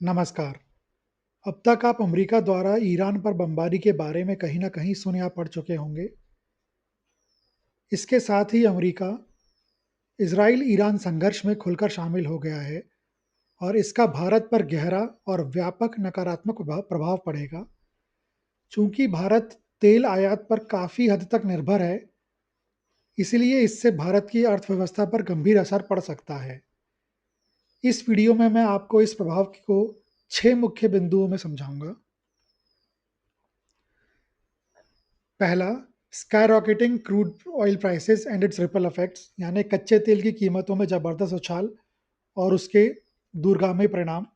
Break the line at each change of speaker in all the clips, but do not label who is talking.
नमस्कार। अब तक आप अमेरिका द्वारा ईरान पर बमबारी के बारे में कहीं न कहीं सुन या पढ़ चुके होंगे। इसके साथ ही अमेरिका इज़राइल-ईरान संघर्ष में खुलकर शामिल हो गया है और इसका भारत पर गहरा और व्यापक नकारात्मक प्रभाव पड़ेगा। चूँकि भारत तेल आयात पर काफ़ी हद तक निर्भर है, इसलिए इससे भारत की अर्थव्यवस्था पर गंभीर असर पड़ सकता है। इस वीडियो में मैं आपको इस प्रभाव को 6 मुख्य बिंदुओं में समझाऊँगा। पहला, skyrocketing crude oil prices and its ripple effects यानी कच्चे तेल की कीमतों में ज़बरदस्त उछाल और उसके दूरगामी परिणाम।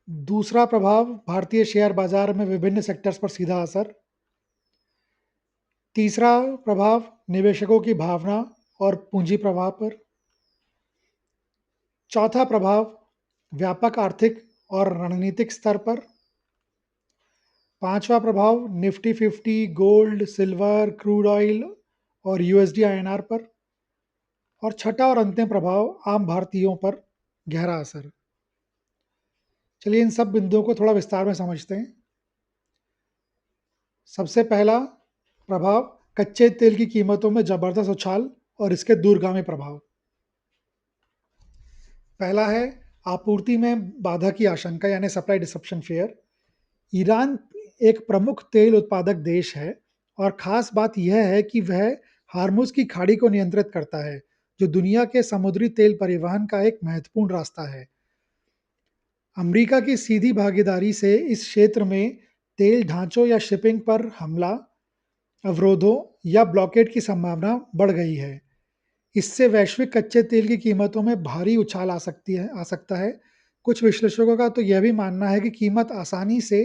दूसरा प्रभाव, भारतीय शेयर बाजार में विभिन्न सेक्टर्स पर सीधा असर। तीसरा प्रभाव, निवेशकों की भावना और पूंजी प्रवाह पर। चौथा प्रभाव, व्यापक आर्थिक और रणनीतिक स्तर पर। पांचवा प्रभाव, Nifty 50, gold, silver, crude oil और यूएसडी आईएनआर पर। और छठा और अंतिम प्रभाव, आम भारतीयों पर गहरा असर। चलिए इन सब बिंदुओं को थोड़ा विस्तार में समझते हैं। सबसे पहला प्रभाव, कच्चे तेल की कीमतों में जबरदस्त उछाल और इसके दूरगामी प्रभाव। पहला है आपूर्ति में बाधा की आशंका यानी सप्लाई डिसरप्शन फेयर। ईरान एक प्रमुख तेल उत्पादक देश है और खास बात यह है कि वह हार्मुज की खाड़ी को नियंत्रित करता है, जो दुनिया के समुद्री तेल परिवहन का एक महत्वपूर्ण रास्ता है। अमेरिका की सीधी भागीदारी से इस क्षेत्र में तेल ढांचों या शिपिंग पर हमला, अवरोधों या ब्लॉकेड की संभावना बढ़ गई है। इससे वैश्विक कच्चे तेल की कीमतों में भारी उछाल आ सकता है। कुछ विश्लेषकों का तो यह भी मानना है कि कीमत आसानी से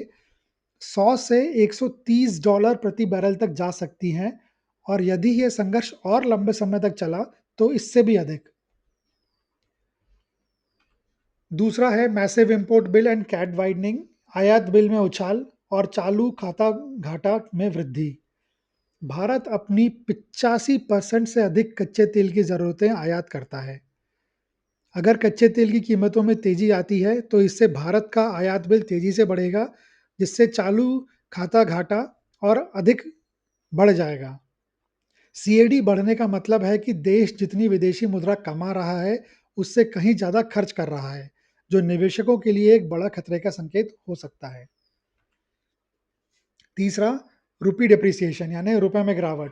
100 से $130 प्रति बैरल तक जा सकती हैं और यदि यह संघर्ष और लंबे समय तक चला तो इससे भी अधिक। दूसरा है massive import bill and CAD widening, आयात बिल में उछाल और चालू खाता घाटा में वृद्धि। भारत अपनी 85% से अधिक कच्चे तेल की ज़रूरतें आयात करता है। अगर कच्चे तेल की कीमतों में तेजी आती है तो इससे भारत का आयात बिल तेजी से बढ़ेगा, जिससे चालू खाता घाटा और अधिक बढ़ जाएगा। सीएडी बढ़ने का मतलब है कि देश जितनी विदेशी मुद्रा कमा रहा है, उससे कहीं ज़्यादा खर्च कर रहा है, जो निवेशकों के लिए एक बड़ा खतरे का संकेत हो सकता है। तीसरा, रुपी डिप्रिसिएशन यानी रुपए में गिरावट।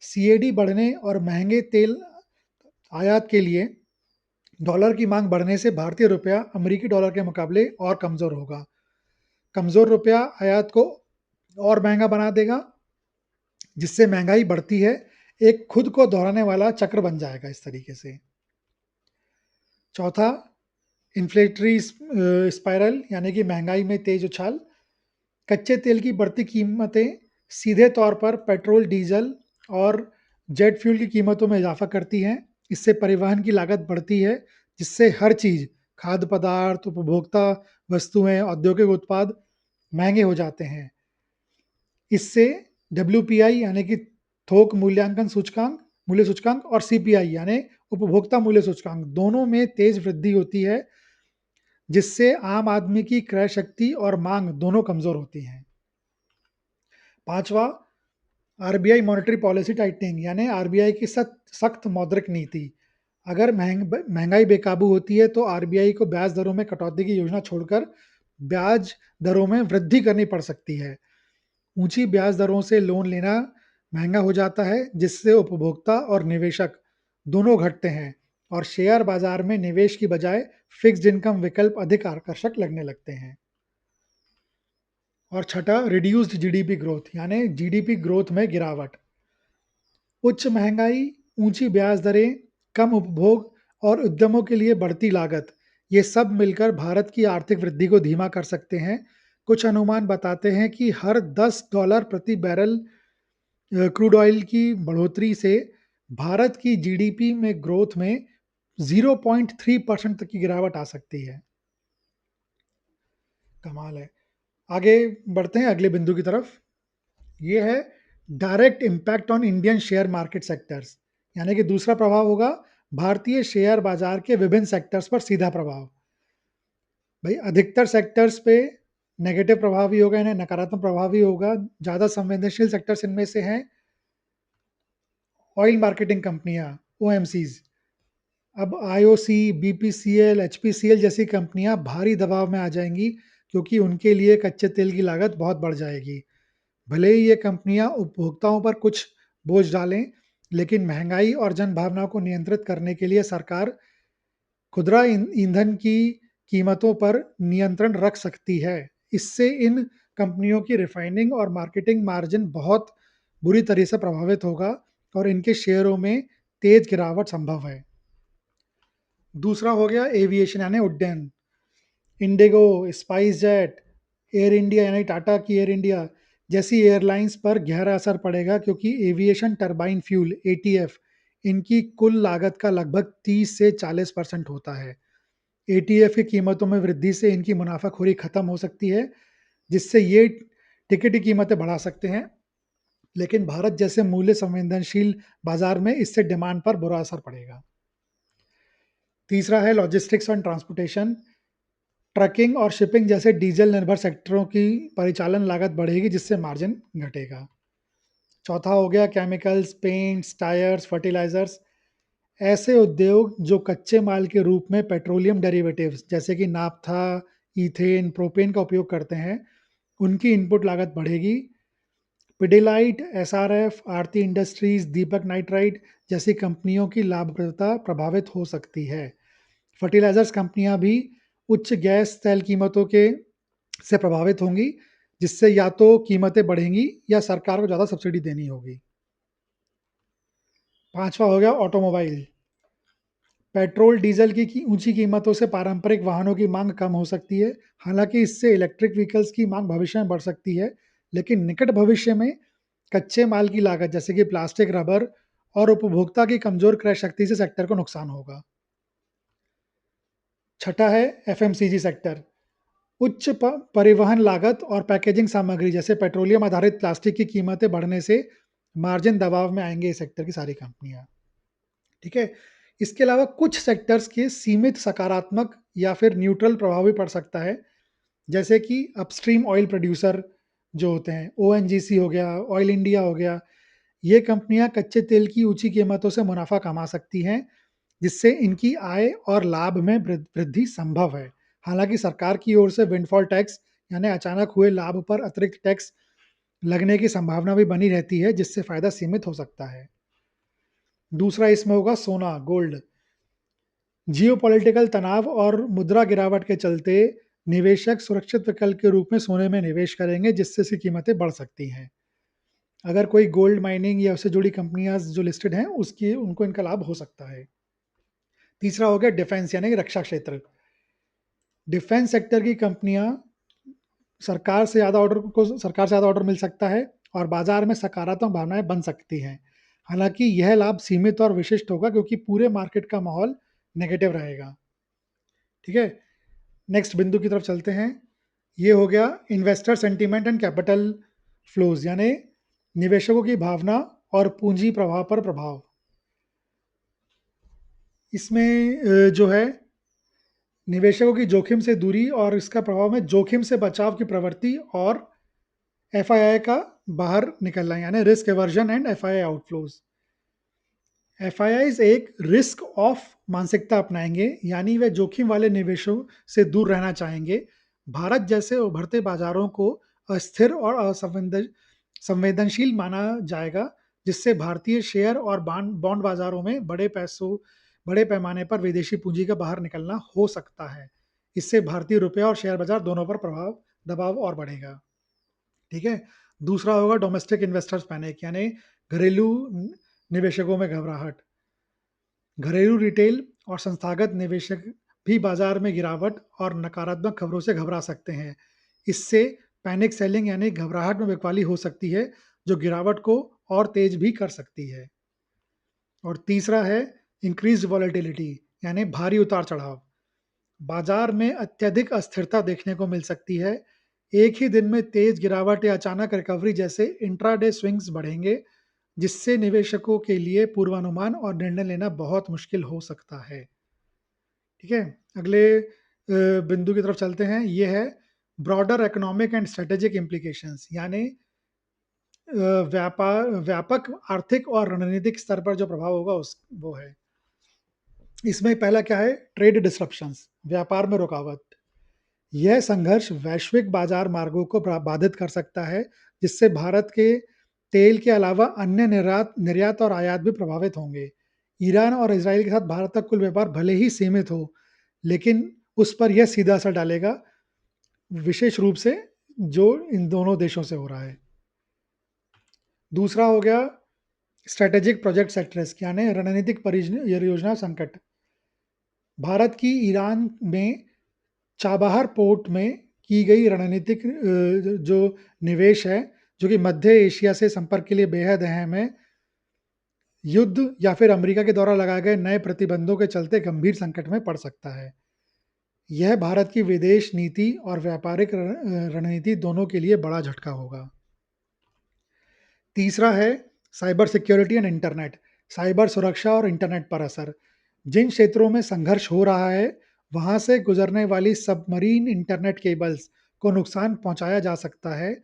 सीएडी बढ़ने और महंगे तेल आयात के लिए डॉलर की मांग बढ़ने से भारतीय रुपया अमेरिकी डॉलर के मुकाबले और कमज़ोर होगा। कमज़ोर रुपया आयात को और महंगा बना देगा, जिससे महंगाई बढ़ती है, एक खुद को दोहराने वाला चक्र बन जाएगा इस तरीके से। चौथा, इन्फ्लेटरी स्पाइरल यानी कि महंगाई में तेज उछाल। कच्चे तेल की बढ़ती कीमतें सीधे तौर पर पेट्रोल, डीजल और जेट फ्यूल की कीमतों में इजाफा करती हैं। इससे परिवहन की लागत बढ़ती है, जिससे हर चीज़, खाद्य पदार्थ, उपभोक्ता वस्तुएं, औद्योगिक उत्पाद महंगे हो जाते हैं। इससे डब्ल्यूपीआई यानी कि थोक मूल्य सूचकांक और सीपीआई यानी उपभोक्ता मूल्य सूचकांक दोनों में तेज वृद्धि होती है, जिससे आम आदमी की क्रय शक्ति और मांग दोनों कमजोर होती हैं। पांचवा, आरबीआई मॉनेटरी पॉलिसी टाइटनिंग यानी आरबीआई की सख्त मौद्रिक नीति। अगर महंगाई बेकाबू होती है तो आरबीआई को ब्याज दरों में कटौती की योजना छोड़कर ब्याज दरों में वृद्धि करनी पड़ सकती है। ऊंची ब्याज दरों से लोन लेना महंगा हो जाता है, जिससे उपभोक्ता और निवेशक दोनों घटते हैं और शेयर बाजार में निवेश की बजाय फिक्स्ड इनकम विकल्प अधिक आकर्षक लगने लगते हैं। और छठा, रिड्यूस्ड जीडीपी ग्रोथ यानी जीडीपी ग्रोथ में गिरावट। उच्च महंगाई, ऊंची ब्याज दरें, कम उपभोग और उद्यमों के लिए बढ़ती लागत, ये सब मिलकर भारत की आर्थिक वृद्धि को धीमा कर सकते हैं। कुछ अनुमान बताते हैं कि हर $10 प्रति बैरल क्रूड ऑयल की बढ़ोतरी से भारत की जीडीपी में ग्रोथ में 0.3% तक की गिरावट आ सकती है। कमाल है। आगे बढ़ते हैं अगले बिंदु की तरफ। ये है direct impact on Indian share market sectors, यानी कि दूसरा प्रभाव होगा भारतीय शेयर बाजार के विभिन्न सेक्टर्स पर सीधा प्रभाव। भाई अधिकतर सेक्टर्स पे नेगेटिव प्रभाव ही होगा, इन्हें नकारात्मक प्रभाव ही होगा। ज़्यादा संवेदनशील सेक्टर्स इनमें से हैं ऑयल मार्केटिंग कंपनियां, ओएमसीज। अब आईओसी, बीपीसीएल, एचपीसीएल जैसी कंपनियां भारी दबाव में आ जाएंगी, क्योंकि उनके लिए कच्चे तेल की लागत बहुत बढ़ जाएगी। भले ही ये कंपनियां उपभोक्ताओं पर कुछ बोझ डालें, लेकिन महंगाई और जन भावना को नियंत्रित करने के लिए सरकार खुदरा ईंधन की कीमतों पर नियंत्रण रख सकती है। इससे इन कंपनियों की रिफाइनिंग और मार्केटिंग मार्जिन बहुत बुरी तरह से प्रभावित होगा और इनके शेयरों में तेज गिरावट संभव है। दूसरा हो गया एविएशन यानी उड्डयन। Indigo, spice jet, air India यानी टाटा की एयर इंडिया जैसी एयरलाइंस पर गहरा असर पड़ेगा, क्योंकि एविएशन टरबाइन फ्यूल एटीएफ इनकी कुल लागत का लगभग 30 से 40% होता है। एटीएफ की कीमतों में वृद्धि से इनकी मुनाफाखोरी खत्म हो सकती है, जिससे ये टिकट की कीमतें बढ़ा सकते हैं। लेकिन भारत जैसे मूल्य संवेदनशील बाजार में इससे डिमांड पर बुरा असर पड़ेगा। तीसरा है लॉजिस्टिक्स एंड ट्रांसपोर्टेशन। ट्रकिंग और शिपिंग जैसे डीजल निर्भर सेक्टरों की परिचालन लागत बढ़ेगी, जिससे मार्जिन घटेगा। चौथा हो गया केमिकल्स, पेंट्स, टायर्स, फर्टिलाइजर्स। ऐसे उद्योग जो कच्चे माल के रूप में पेट्रोलियम डेरिवेटिव्स जैसे कि नाफ्था, ईथेन, प्रोपेन का उपयोग करते हैं, उनकी इनपुट लागत बढ़ेगी। पिडिलाइट, एसआरएफ, आरती इंडस्ट्रीज, दीपक नाइट्राइट जैसी कंपनियों की लाभप्रदता प्रभावित हो सकती है। फर्टिलाइजर्स कंपनियां भी उच्च गैस तेल कीमतों के से प्रभावित होंगी, जिससे या तो कीमतें बढ़ेंगी या सरकार को ज़्यादा सब्सिडी देनी होगी। पांचवा हो गया ऑटोमोबाइल। पेट्रोल डीजल की ऊंची कीमतों से पारंपरिक वाहनों की मांग कम हो सकती है। हालांकि इससे इलेक्ट्रिक व्हीकल्स की मांग भविष्य में बढ़ सकती है, लेकिन निकट भविष्य में कच्चे माल की लागत जैसे कि प्लास्टिक, रबर और उपभोक्ता की कमजोर क्रय शक्ति से सेक्टर को नुकसान होगा। छठा है एफएमसीजी सेक्टर। उच्च परिवहन लागत और पैकेजिंग सामग्री जैसे पेट्रोलियम आधारित प्लास्टिक की कीमतें बढ़ने से मार्जिन दबाव में आएंगे इस सेक्टर की सारी कंपनियां। ठीक है। इसके अलावा कुछ सेक्टर्स के सीमित सकारात्मक या फिर न्यूट्रल प्रभाव भी पड़ सकता है, जैसे कि अपस्ट्रीम ऑयल प्रोड्यूसर जो होते हैं, ओएनजीसी हो गया, ऑयल इंडिया हो गया। ये कंपनियां कच्चे तेल की ऊंची कीमतों से मुनाफा कमा सकती हैं, जिससे इनकी आय और लाभ में वृद्धि संभव है। हालांकि सरकार की ओर से विंडफॉल टैक्स यानी अचानक हुए लाभ पर अतिरिक्त टैक्स लगने की संभावना भी बनी रहती है, जिससे फायदा सीमित हो सकता है। दूसरा इसमें होगा सोना, गोल्ड। जियोपॉलिटिकल तनाव और मुद्रा गिरावट के चलते निवेशक सुरक्षित विकल्प के रूप में सोने में निवेश करेंगे, जिससे इसकी कीमतें बढ़ सकती हैं। अगर कोई गोल्ड माइनिंग या उससे जुड़ी कंपनियां जो लिस्टेड हैं, उसकी उनको इनका लाभ हो सकता है। तीसरा हो गया डिफेंस यानी कि रक्षा क्षेत्र। डिफेंस सेक्टर की कंपनियां सरकार से ज़्यादा ऑर्डर मिल सकता है और बाजार में सकारात्मक भावनाएं बन सकती हैं। हालांकि यह लाभ सीमित और विशिष्ट होगा, क्योंकि पूरे मार्केट का माहौल नेगेटिव रहेगा। ठीक है। नेक्स्ट बिंदु की तरफ चलते हैं। ये हो गया investor sentiment and capital flows यानी निवेशकों की भावना और पूंजी प्रवाह पर प्रभाव। इसमें जो है निवेशकों की जोखिम से दूरी और इसका प्रभाव में जोखिम से बचाव की प्रवृत्ति और एफआईआई का बाहर निकलना यानी risk aversion and FII outflows. FIIs एक रिस्क ऑफ मानसिकता अपनाएंगे, यानी वे जोखिम वाले निवेशों से दूर रहना चाहेंगे। भारत जैसे उभरते बाजारों को अस्थिर और संवेदनशील माना जाएगा, जिससे भारतीय शेयर और बॉन्ड बॉन्ड बाजारों में बड़े पैमाने पर विदेशी पूंजी का बाहर निकलना हो सकता है। इससे भारतीय रुपया और शेयर बाजार दोनों पर दबाव और बढ़ेगा। ठीक है। दूसरा होगा डोमेस्टिक इन्वेस्टर्स पैनिक यानी घरेलू निवेशकों में घबराहट। घरेलू रिटेल और संस्थागत निवेशक भी बाजार में गिरावट और नकारात्मक खबरों से घबरा सकते हैं। इससे पैनिक सेलिंग यानी घबराहट में बिकवाली हो सकती है, जो गिरावट को और तेज भी कर सकती है। और तीसरा है इंक्रीज वॉलेटिलिटी यानी भारी उतार चढ़ाव। बाजार में अत्यधिक अस्थिरता देखने को मिल सकती है। एक ही दिन में तेज गिरावट या अचानक रिकवरी जैसे इंट्राडे स्विंग्स बढ़ेंगे, जिससे निवेशकों के लिए पूर्वानुमान और निर्णय लेना बहुत मुश्किल हो सकता है। ठीक है। अगले बिंदु की तरफ चलते हैं, ये है broader economic and strategic implications, यानी व्यापक आर्थिक और रणनीतिक स्तर पर जो प्रभाव होगा उस वो है। इसमें पहला क्या है? ट्रेड डिसरप्शंस, व्यापार में रुकावट। यह संघर्ष वैश्विक बाजार मार्गों को बाधित कर सकता है, जिससे भारत के तेल के अलावा अन्य निर्यात निर्यात और आयात भी प्रभावित होंगे। ईरान और इसराइल के साथ भारत का कुल व्यापार भले ही सीमित हो, लेकिन उस पर यह सीधा असर डालेगा, विशेष रूप से जो इन दोनों देशों से हो रहा है। दूसरा हो गया स्ट्रेटेजिक प्रोजेक्ट एट रिस्क, यानी रणनीतिक परियोजना संकट। भारत की ईरान में चाबहार पोर्ट में की गई रणनीतिक जो निवेश है, जो कि मध्य एशिया से संपर्क के लिए बेहद अहम है, युद्ध या फिर अमेरिका के द्वारा लगाए गए नए प्रतिबंधों के चलते गंभीर संकट में पड़ सकता है। यह भारत की विदेश नीति और व्यापारिक रणनीति दोनों के लिए बड़ा झटका होगा। तीसरा है cyber security and internet, cyber सुरक्षा और इंटरनेट पर असर। जिन क्षेत्रों में संघर्ष हो रहा है, वहां से गुजरने वाली सबमरीन इंटरनेट केबल्स को नुकसान पहुंचाया जा सकता है।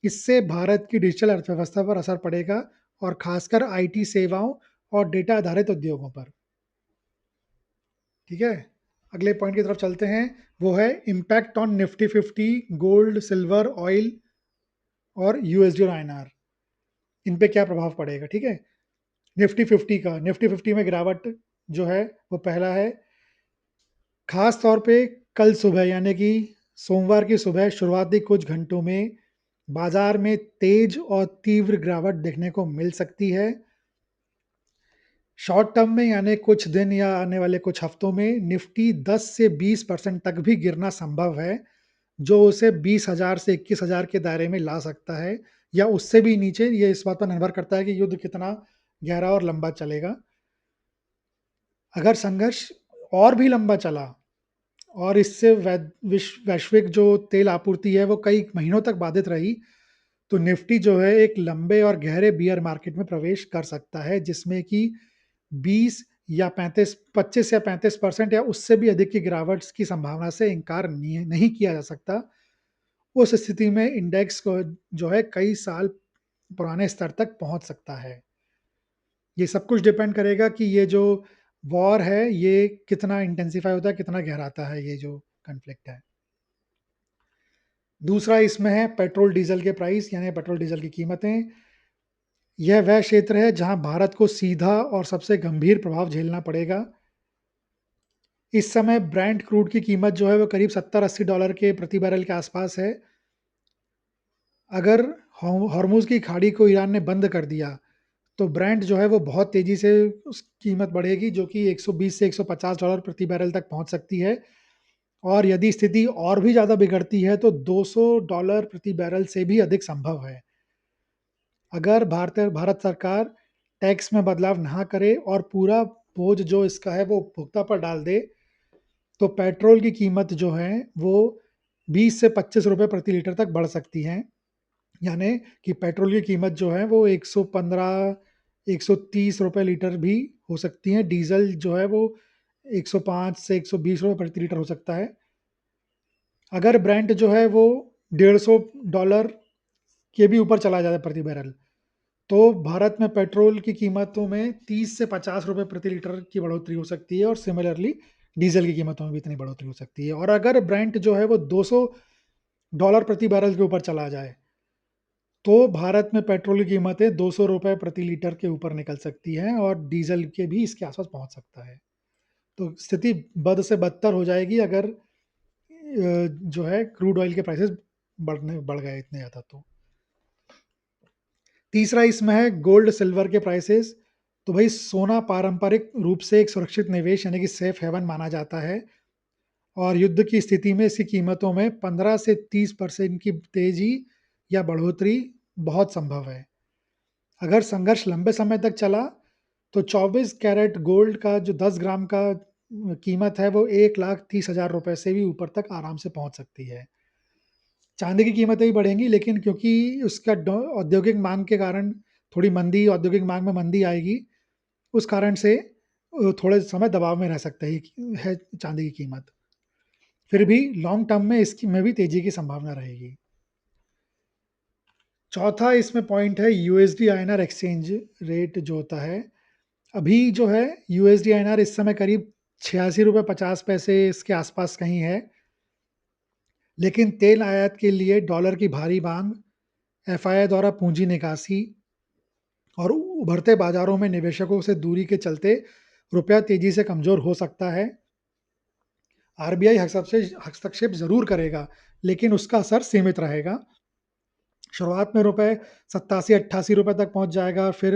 इससे भारत की डिजिटल अर्थव्यवस्था पर असर पड़ेगा, और खासकर आईटी सेवाओं और डेटा आधारित उद्योगों पर। ठीक है, अगले पॉइंट की तरफ चलते हैं। वो है impact on Nifty 50, gold, silver, oil और यूएसडी और आईएनआर। इन पे क्या प्रभाव पड़ेगा? ठीक है, निफ्टी 50 में गिरावट जो है वो पहला है। खास तौर पे कल सुबह, यानी कि सोमवार की सुबह शुरुआती कुछ घंटों में बाजार में तेज और तीव्र गिरावट देखने को मिल सकती है। शॉर्ट टर्म में, यानी कुछ दिन या आने वाले कुछ हफ्तों में, निफ्टी 10 से 20% तक भी गिरना संभव है, जो उसे 20,000 से 21,000 के दायरे में ला सकता है, या उससे भी नीचे। ये इस बात पर निर्भर करता है कि युद्ध कितना गहरा और लंबा चलेगा। अगर संघर्ष और भी लंबा चला और इससे वैश्विक जो तेल आपूर्ति है वो कई महीनों तक बाधित रही, तो निफ्टी जो है एक लंबे और गहरे बियर मार्केट में प्रवेश कर सकता है, जिसमें कि 20 या 35 25 या 35% या उससे भी अधिक की गिरावट की संभावना से इनकार नहीं किया जा सकता। उस स्थिति में इंडेक्स को जो है कई साल पुराने स्तर तक पहुंच सकता है। ये सब कुछ डिपेंड करेगा कि ये जो वॉर है ये कितना इंटेंसिफाई होता है, कितना गहराता है ये जो कन्फ्लिक्ट है। दूसरा इसमें है पेट्रोल डीजल के प्राइस, यानी पेट्रोल डीजल की कीमतें। यह वह क्षेत्र है जहां भारत को सीधा और सबसे गंभीर प्रभाव झेलना पड़ेगा। इस समय ब्रेंट क्रूड की कीमत जो है वो करीब $70-80 के प्रति बैरल के आसपास है। अगर हॉर्मूज की खाड़ी को ईरान ने बंद कर दिया, तो ब्रेंट जो है वो बहुत तेजी से उस कीमत बढ़ेगी, जो कि 120 से $150 प्रति बैरल तक पहुंच सकती है। और यदि स्थिति और भी ज़्यादा बिगड़ती है तो $200 प्रति बैरल से भी अधिक संभव है। अगर भारत सरकार टैक्स में बदलाव ना करे और पूरा बोझ जो इसका है वो उपभोक्ता पर डाल दे, तो पेट्रोल की कीमत जो है वो 20 से ₹25 प्रति लीटर तक बढ़ सकती है। यानी कि पेट्रोल की कीमत जो है वो 115, ₹130 लीटर भी हो सकती है। डीजल जो है वो 105 से ₹120 प्रति लीटर हो सकता है। अगर ब्रेंट जो है वो $150 के भी ऊपर चला जाता है प्रति बैरल, तो भारत में पेट्रोल की कीमतों में 30 से ₹50 प्रति लीटर की बढ़ोतरी हो सकती है, और सिमिलरली डीजल की कीमतों में भी इतनी बढ़ोतरी हो सकती है। और अगर ब्रेंट जो है वो $200 प्रति बैरल के ऊपर चला जाए, तो भारत में पेट्रोल की कीमतें ₹200 प्रति लीटर के ऊपर निकल सकती हैं, और डीजल के भी इसके आसपास पहुंच सकता है। तो स्थिति बद से बदतर हो जाएगी अगर जो है क्रूड ऑयल के प्राइसेस बढ़ गए इतने ज़्यादा तो। तीसरा इसमें है गोल्ड सिल्वर के प्राइसेस। तो भाई सोना पारंपरिक रूप से एक सुरक्षित निवेश यानी कि सेफ हेवन माना जाता है, और युद्ध की स्थिति में इसकी कीमतों में 15 से 30% की तेजी या बढ़ोतरी बहुत संभव है। अगर संघर्ष लंबे समय तक चला, तो 24 कैरेट गोल्ड का जो 10 ग्राम का कीमत है वो ₹1,30,000 से भी ऊपर तक आराम से पहुंच सकती है। चांदी की कीमतें भी बढ़ेंगी, लेकिन क्योंकि उसका औद्योगिक मांग के कारण थोड़ी मंदी, औद्योगिक मांग में मंदी आएगी, उस कारण से थोड़े समय दबाव में रह सकते है चांदी की कीमत। फिर भी लॉन्ग टर्म में इसकी में भी तेजी की संभावना रहेगी। चौथा इसमें पॉइंट है यूएसडी आईएनआर एक्सचेंज रेट जो होता है। अभी जो है यूएसडी आईएनआर इस समय करीब 86 रुपए 50 पैसे इसके आसपास कहीं है। लेकिन तेल आयात के लिए डॉलर की भारी मांग, एफआईआई द्वारा पूंजी निकासी और उभरते बाजारों में निवेशकों से दूरी के चलते रुपया तेजी से कमजोर हो सकता है। आरबीआई हस्तक्षेप जरूर करेगा, लेकिन उसका असर सीमित रहेगा। शुरुआत में रुपए 87-88 रुपए तक पहुंच जाएगा, फिर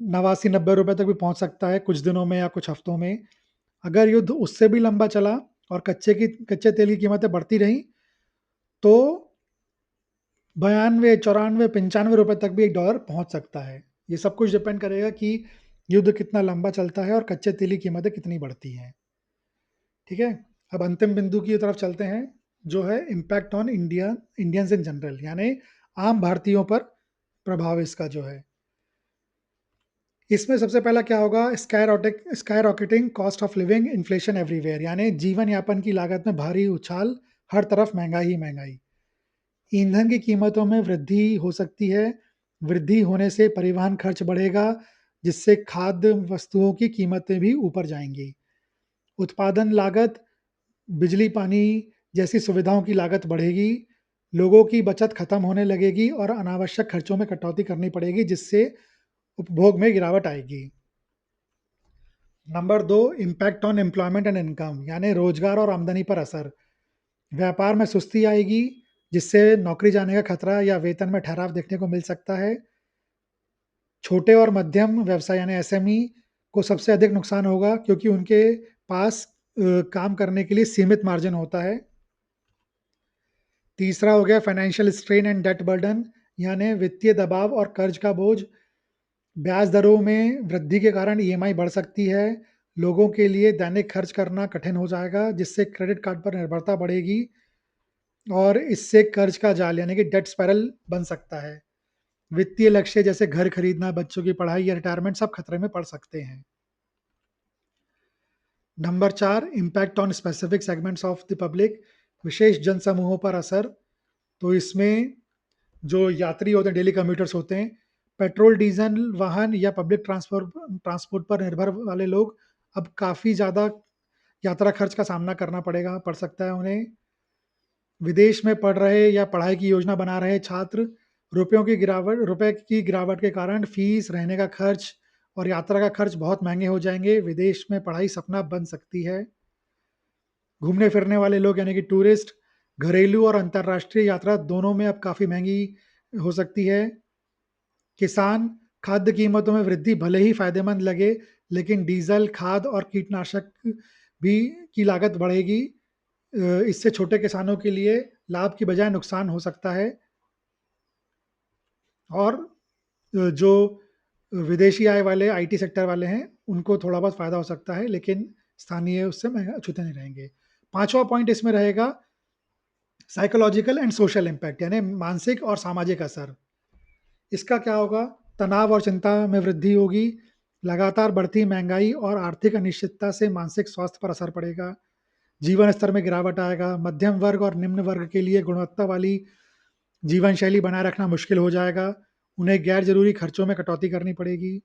89-90 रुपए तक भी पहुंच सकता है कुछ दिनों में या कुछ हफ्तों में। अगर युद्ध उससे भी लंबा चला और कच्चे तेल की कीमतें बढ़ती रहीं, तो 92, 94, 95 रुपए तक भी $1 पहुंच सकता है। ये सब कुछ डिपेंड करेगा कि युद्ध कितना लंबा चलता है और कच्चे तेल की कीमतें कितनी बढ़ती हैं। ठीक है, अब अंतिम बिंदु की तरफ चलते हैं, जो है impact on Indians in general, यानी आम भारतीयों पर प्रभाव इसका जो है। इसमें सबसे पहला क्या होगा, sky rocketing cost of living, inflation everywhere, यानी जीवन यापन की लागत में भारी उछाल, हर तरफ महंगाई ही महंगाई। ईंधन की कीमतों में वृद्धि हो सकती है। वृद्धि होने से परिवहन खर्च बढ़ेगा, जिससे खाद्य वस्तुओं की कीमतें भी ऊपर जाएंगी। उत्पादन लागत, बिजली पानी जैसी सुविधाओं की लागत बढ़ेगी। लोगों की बचत खत्म होने लगेगी और अनावश्यक खर्चों में कटौती करनी पड़ेगी, जिससे उपभोग में गिरावट आएगी। नंबर दो, impact on employment and income, यानी रोजगार और आमदनी पर असर। व्यापार में सुस्ती आएगी, जिससे नौकरी जाने का खतरा या वेतन में ठहराव देखने को मिल सकता है। छोटे और मध्यम व्यवसाय यानी एसएमई को सबसे अधिक नुकसान होगा, क्योंकि उनके पास काम करने के लिए सीमित मार्जिन होता है। तीसरा हो गया financial strain and debt burden, यानी वित्तीय दबाव और कर्ज का बोझ। ब्याज दरों में वृद्धि के कारण ईएमआई बढ़ सकती है। लोगों के लिए दैनिक खर्च करना कठिन हो जाएगा, जिससे क्रेडिट कार्ड पर निर्भरता बढ़ेगी और इससे कर्ज का जाल यानी कि डेट स्पाइरल बन सकता है। वित्तीय लक्ष्य जैसे घर खरीदना, बच्चों की पढ़ाई या रिटायरमेंट सब खतरे में पड़ सकते हैं। नंबर चार, impact on specific segments of the public, विशेष जनसमूहों पर असर। तो इसमें जो यात्री होते हैं, डेली कम्यूटर्स होते हैं, पेट्रोल डीजल वाहन या पब्लिक ट्रांसपोर्ट पर निर्भर वाले लोग अब काफ़ी ज़्यादा यात्रा खर्च का सामना करना पड़ सकता है उन्हें। विदेश में पढ़ रहे या पढ़ाई की योजना बना रहे छात्र, रुपए की गिरावट के कारण फीस, रहने का खर्च और यात्रा का खर्च बहुत महंगे हो जाएंगे। विदेश में पढ़ाई सपना बन सकती है। घूमने फिरने वाले लोग यानी कि टूरिस्ट, घरेलू और अंतर्राष्ट्रीय यात्रा दोनों में अब काफ़ी महंगी हो सकती है। किसान, खाद्य कीमतों में वृद्धि भले ही फायदेमंद लगे, लेकिन डीजल, खाद और कीटनाशक भी की लागत बढ़ेगी। इससे छोटे किसानों के लिए लाभ की बजाय नुकसान हो सकता है। और जो विदेशी आय वाले आईटी सेक्टर वाले हैं, उनको थोड़ा बहुत फ़ायदा हो सकता है, लेकिन स्थानीय उससे महंगा छूते नहीं रहेंगे। पांचवा पॉइंट इसमें रहेगा साइकोलॉजिकल एंड सोशल इम्पैक्ट, यानी मानसिक और सामाजिक असर। इसका क्या होगा, तनाव और चिंता में वृद्धि होगी। लगातार बढ़ती महंगाई और आर्थिक अनिश्चितता से मानसिक स्वास्थ्य पर असर पड़ेगा। जीवन स्तर में गिरावट आएगा। मध्यम वर्ग और निम्न वर्ग के लिए गुणवत्ता वाली जीवन शैली बनाए रखना मुश्किल हो जाएगा। उन्हें गैर जरूरी खर्चों में कटौती करनी पड़ेगी।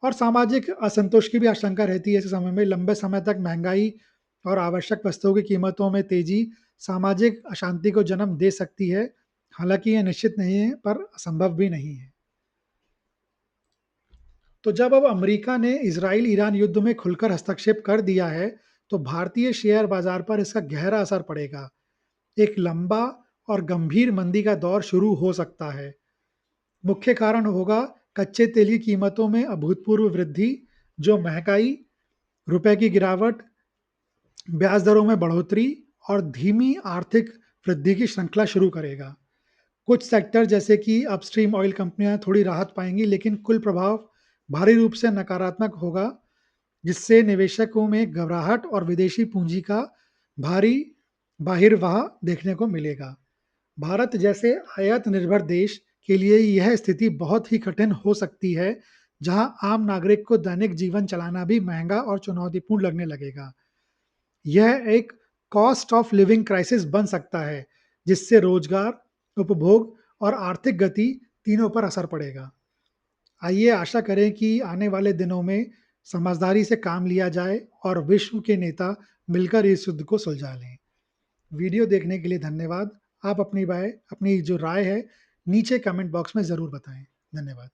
और सामाजिक असंतोष की भी आशंका रहती है ऐसे समय में। लंबे समय तक महंगाई और आवश्यक वस्तुओं की कीमतों में तेजी सामाजिक अशांति को जन्म दे सकती है। हालांकि यह निश्चित नहीं है, पर असंभव भी नहीं है। तो जब अब अमेरिका ने इजराइल ईरान युद्ध में खुलकर हस्तक्षेप कर दिया है, तो भारतीय शेयर बाजार पर इसका गहरा असर पड़ेगा। एक लंबा और गंभीर मंदी का दौर शुरू हो सकता है। मुख्य कारण होगा कच्चे तेल की कीमतों में अभूतपूर्व वृद्धि, जो महंगाई, रुपए की गिरावट, ब्याज दरों में बढ़ोतरी और धीमी आर्थिक वृद्धि की श्रृंखला शुरू करेगा। कुछ सेक्टर जैसे कि अपस्ट्रीम ऑयल कंपनियां थोड़ी राहत पाएंगी, लेकिन कुल प्रभाव भारी रूप से नकारात्मक होगा, जिससे निवेशकों में घबराहट और विदेशी पूंजी का भारी बाहिर्वाह देखने को मिलेगा। भारत जैसे आयात निर्भर देश के लिए यह स्थिति बहुत ही कठिन हो सकती है, जहां आम नागरिक को दैनिक जीवन चलाना भी महंगा और चुनौतीपूर्ण लगने लगेगा। यह एक कॉस्ट ऑफ लिविंग क्राइसिस बन सकता है, जिससे रोजगार, उपभोग और आर्थिक गति तीनों पर असर पड़ेगा। आइए आशा करें कि आने वाले दिनों में समझदारी से काम लिया जाए और विश्व के नेता मिलकर इस युद्ध को सुलझा लें। वीडियो देखने के लिए धन्यवाद। आप अपनी जो राय है नीचे कमेंट बॉक्स में ज़रूर बताएं। धन्यवाद।